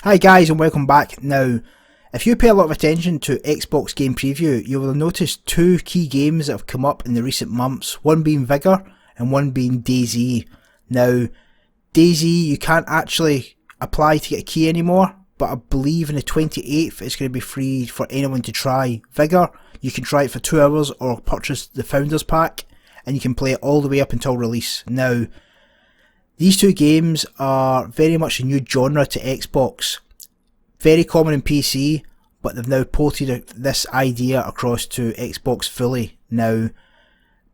Hi guys and welcome back. Now, if you pay a lot of attention to Xbox game preview, you will have noticed two key games that have come up in the recent months, one being Vigor and one being Dayz. Now, Dayz you can't actually apply to get a key anymore, but I believe on the 28th it's going to be free for anyone to try. Vigor, you can try it for 2 hours or purchase the Founders Pack and you can play it all the way up until release. Now, these two games are very much a new genre to Xbox. Very common in PC, but they've now ported this idea across to Xbox fully. Now,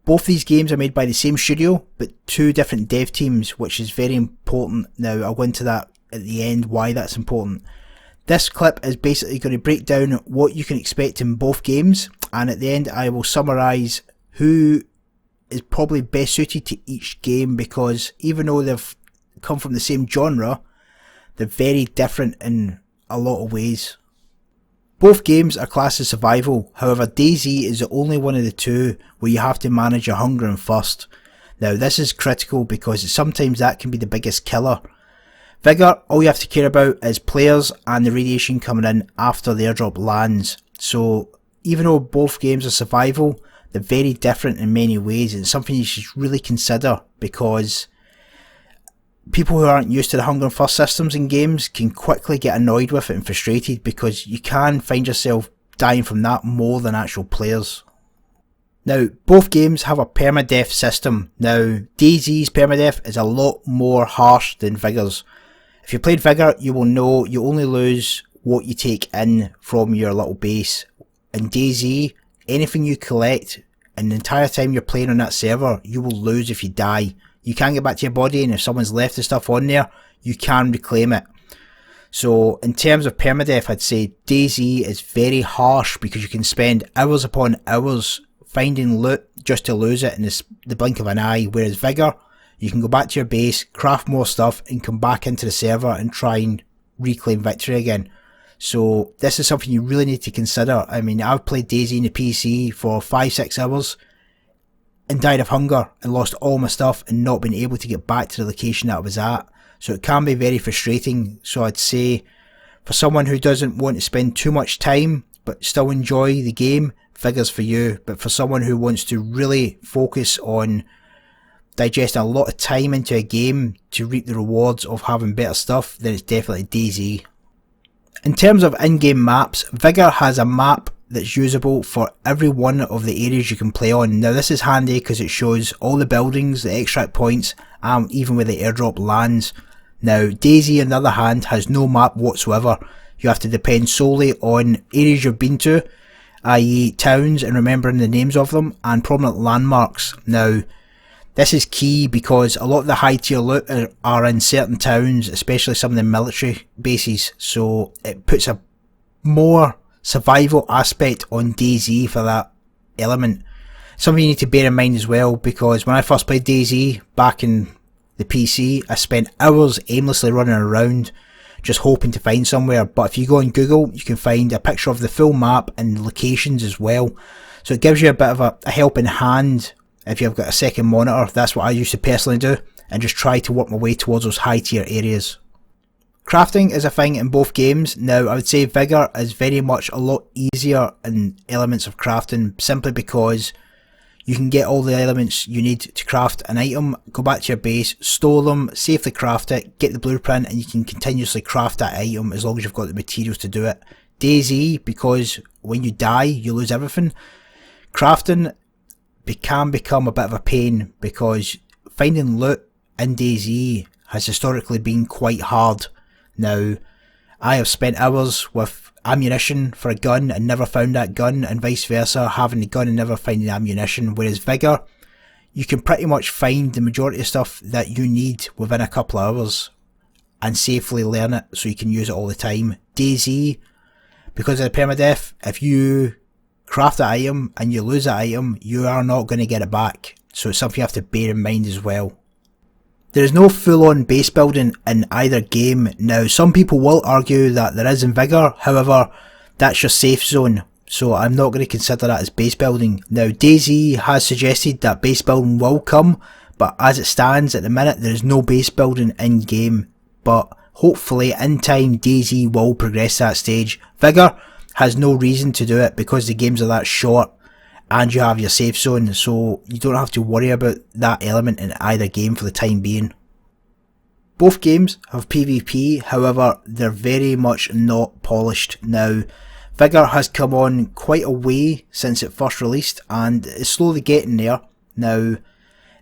both these games are made by the same studio, but two different dev teams, which is very important. Now, I'll go into that at the end, why that's important. This clip is basically going to break down what you can expect in both games, and at the end I will summarise who is probably best suited to each game, because even though they've come from the same genre, they're very different in a lot of ways. Both games are classed as survival, however Dayz is the only one of the two where you have to manage your hunger and thirst. Now this is critical because sometimes that can be the biggest killer. Vigor, all you have to care about is players and the radiation coming in after the airdrop lands. So even though both games are survival, they're very different in many ways, and it's something you should really consider, because people who aren't used to the hunger and thirst systems in games can quickly get annoyed with it and frustrated, because you can find yourself dying from that more than actual players. Now, both games have a permadeath system. Now, Dayz's permadeath is a lot more harsh than Vigor's. If you played Vigor, you will know you only lose what you take in from your little base. In Dayz, anything you collect and the entire time you're playing on that server, you will lose if you die. You can get back to your body, and if someone's left the stuff on there, you can reclaim it. So in terms of permadeath, I'd say Dayz is very harsh, because you can spend hours upon hours finding loot just to lose it in the blink of an eye, whereas Vigor, you can go back to your base, craft more stuff and come back into the server and try and reclaim victory again. So this is something you really need to consider. I mean, I've played Dayz in the PC for 5-6 hours and died of hunger and lost all my stuff and not been able to get back to the location that I was at. So it can be very frustrating. So I'd say for someone who doesn't want to spend too much time but still enjoy the game, Vigor's for you. But for someone who wants to really focus on digesting a lot of time into a game to reap the rewards of having better stuff, then it's definitely Dayz. In terms of in-game maps, Vigor has a map that's usable for every one of the areas you can play on. Now this is handy because it shows all the buildings, the extract points, and even where the airdrop lands. Now Dayz on the other hand has no map whatsoever. You have to depend solely on areas you've been to, i.e. towns and remembering the names of them, and prominent landmarks. Now this is key because a lot of the high tier loot are in certain towns, especially some of the military bases, so it puts a more survival aspect on Dayz for that element. Something you need to bear in mind as well, because when I first played Dayz back in the PC, I spent hours aimlessly running around just hoping to find somewhere. But if you go on Google, you can find a picture of the full map and locations as well, so it gives you a bit of a helping hand if you've got a second monitor. That's what I used to personally do, and just try to work my way towards those high tier areas. Crafting is a thing in both games. Now I would say Vigor is very much a lot easier in elements of crafting, simply because you can get all the elements you need to craft an item, go back to your base, store them, safely craft it, get the blueprint, and you can continuously craft that item as long as you've got the materials to do it. Dayz, because when you die you lose everything, crafting can become a bit of a pain, because finding loot in Dayz has historically been quite hard. Now, I have spent hours with ammunition for a gun and never found that gun, and vice versa, having the gun and never finding ammunition, whereas Vigor, you can pretty much find the majority of stuff that you need within a couple of hours and safely learn it so you can use it all the time. Dayz, because of the permadeath, if you craft that item and you lose that item, you are not going to get it back, so it's something you have to bear in mind as well. There is no full-on base building in either game. Now some people will argue that there is in Vigor, however that's your safe zone, so I'm not going to consider that as base building. Now Dayz has suggested that base building will come, but as it stands at the minute there is no base building in game. But hopefully in time Dayz will progress that stage. Vigor has no reason to do it because the games are that short and you have your safe zone, so you don't have to worry about that element in either game for the time being. Both games have PvP, however they're very much not polished now. Vigor has come on quite a way since it first released and is slowly getting there. Now,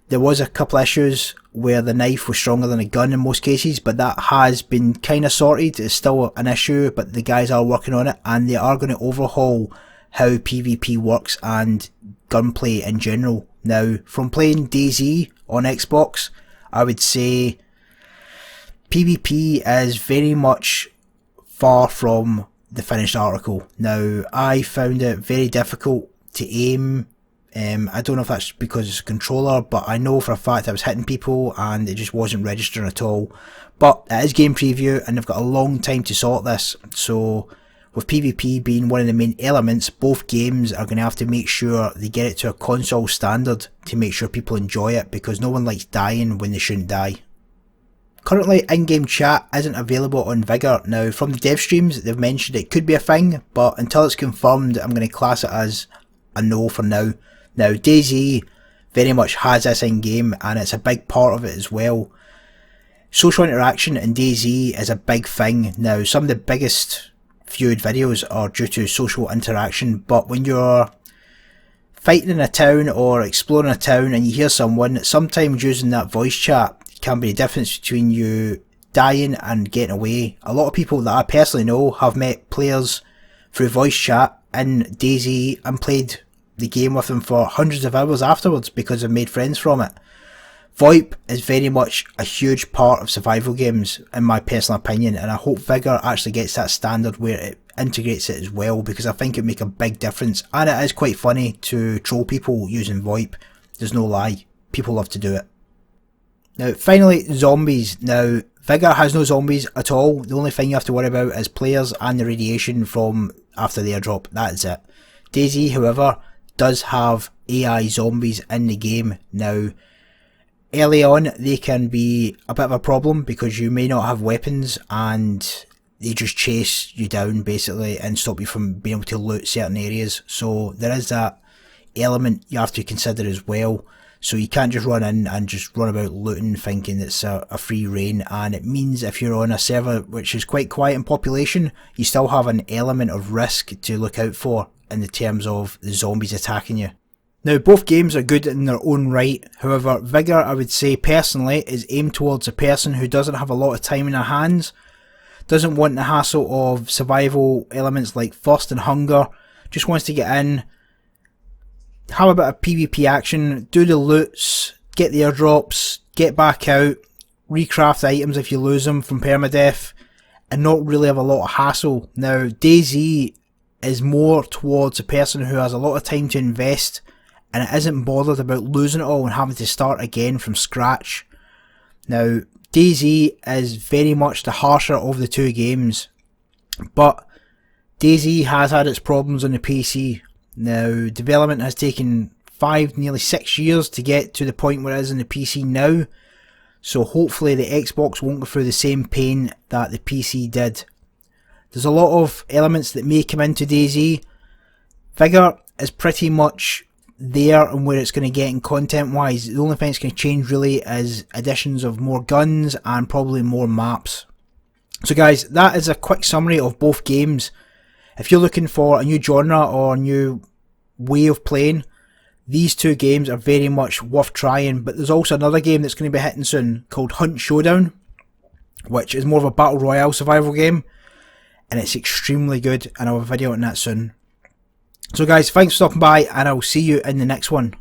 there was a couple issues where the knife was stronger than a gun in most cases, but that has been kind of sorted. It's still an issue, but the guys are working on it and they are going to overhaul how PvP works and gunplay in general. Now, from playing Dayz on Xbox, I would say PvP is very much far from the finished article. Now, I found it very difficult to aim. I don't know if that's because it's a controller, but I know for a fact I was hitting people and it just wasn't registering at all. But it is game preview and they've got a long time to sort this, so with PvP being one of the main elements, both games are going to have to make sure they get it to a console standard to make sure people enjoy it, because no one likes dying when they shouldn't die. Currently, in-game chat isn't available on Vigor. Now, from the dev streams, they've mentioned it could be a thing, but until it's confirmed, I'm going to class it as a no for now. Now, Dayz very much has this in-game, and it's a big part of it as well. Social interaction in Dayz is a big thing. Now, some of the biggest viewed videos are due to social interaction, but when you're fighting in a town or exploring a town and you hear someone, sometimes using that voice chat can be the difference between you dying and getting away. A lot of people that I personally know have met players through voice chat in Dayz and played the game with them for hundreds of hours afterwards because they've made friends from it. VoIP is very much a huge part of survival games in my personal opinion, and I hope Vigor actually gets that standard where it integrates it as well, because I think it'd make a big difference, and it is quite funny to troll people using VoIP. There's no lie, people love to do it. Now finally, zombies. Now Vigor has no zombies at all. The only thing you have to worry about is players and the radiation from after the airdrop. That's it. Dayz, however, does have AI zombies in the game. Now, early on they can be a bit of a problem because you may not have weapons and they just chase you down basically and stop you from being able to loot certain areas. So there is that element you have to consider as well. So you can't just run in and just run about looting thinking it's a free reign, and it means if you're on a server which is quite quiet in population, you still have an element of risk to look out for in the terms of the zombies attacking you. Now both games are good in their own right, however Vigor, I would say personally, is aimed towards a person who doesn't have a lot of time in their hands, doesn't want the hassle of survival elements like thirst and hunger, just wants to get in, have a bit of PvP action, do the loots, get the airdrops, get back out, recraft items if you lose them from permadeath, and not really have a lot of hassle. Now Dayz is more towards a person who has a lot of time to invest and it isn't bothered about losing it all and having to start again from scratch. Now Dayz is very much the harsher of the two games, but Dayz has had its problems on the PC. Now development has taken 5, nearly 6 years to get to the point where it is in the PC now, so hopefully the Xbox won't go through the same pain that the PC did. There's a lot of elements that may come into Dayz. Vigor is pretty much there and where it's going to get in content wise. The only thing that's going to change really is additions of more guns and probably more maps. So guys, that is a quick summary of both games. If you're looking for a new genre or a new way of playing, these two games are very much worth trying. But there's also another game that's going to be hitting soon called Hunt Showdown, which is more of a battle royale survival game, and it's extremely good, and I'll have a video on that soon. So guys, thanks for stopping by, and I'll see you in the next one.